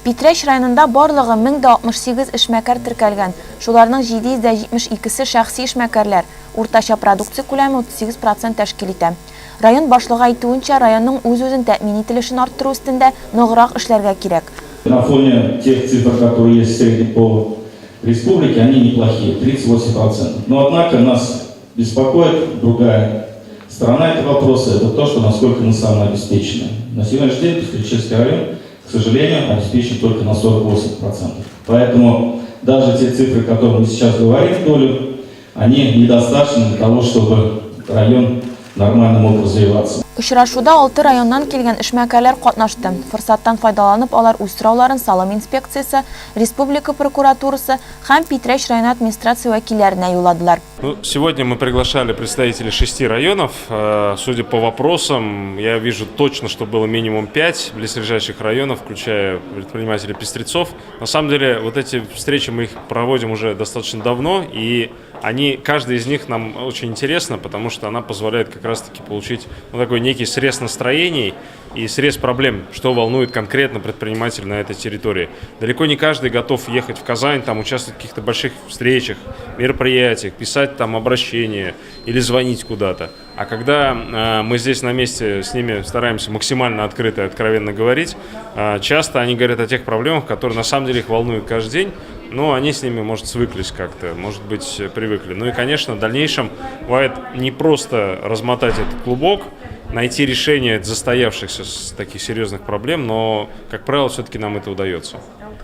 Питрәч районында барлыгы 1068 эшмәкәр теркәлгән. Шуларның 772-се шәхси эшмәкәрләр. Уртача продукция күләме 38% тәшкил итә. Район башлыгы әйтүенчә, районның үз-үзен тәэмин ителешен арттыру өстендә ныграк эшләргә кирәк. На фоне тех цифр, которые есть в среднем по республике, они неплохие, 38%. Но однако нас беспокоит другая сторона этого вопроса, это то, что насколько мы самообеспечены. На сегодняшний день Пестричевский район, к сожалению, обеспечен только на 48%. Поэтому даже те цифры, о которых мы сейчас говорим, долю, они недостаточны для того, чтобы район нормально мог развиваться. Очрашуда 6 районнан килгән эшмәкәрләр катнашты. Форсаттан файдаланып, алар үз сорауларын Салым инспекциясе, Республика прокуратурасы һәм Питрәч район администрация вәкилләренә юлладылар. Сегодня мы приглашали представителей 6 районов. Судя по вопросам, я вижу точно, что было минимум 5 близлежащих районов, включая предпринимателей Пестрецов. На самом деле, вот эти встречи мы их проводим уже достаточно давно, и каждый из них нам очень интересно, потому что она позволяет как раз-таки получить такой некий срез настроений и срез проблем, что волнует конкретно предпринимателя на этой территории. Далеко не каждый готов ехать в Казань, там участвовать в каких-то больших встречах, мероприятиях, писать там обращения или звонить куда-то. А когда мы здесь на месте с ними стараемся максимально открыто и откровенно говорить, часто они говорят о тех проблемах, которые на самом деле их волнуют каждый день, но они с ними, может, свыклись как-то, может быть, привыкли. Ну и, конечно, в дальнейшем бывает не просто размотать этот клубок, найти решение застоявшихся таких серьезных проблем, но, как правило, все-таки нам это удается.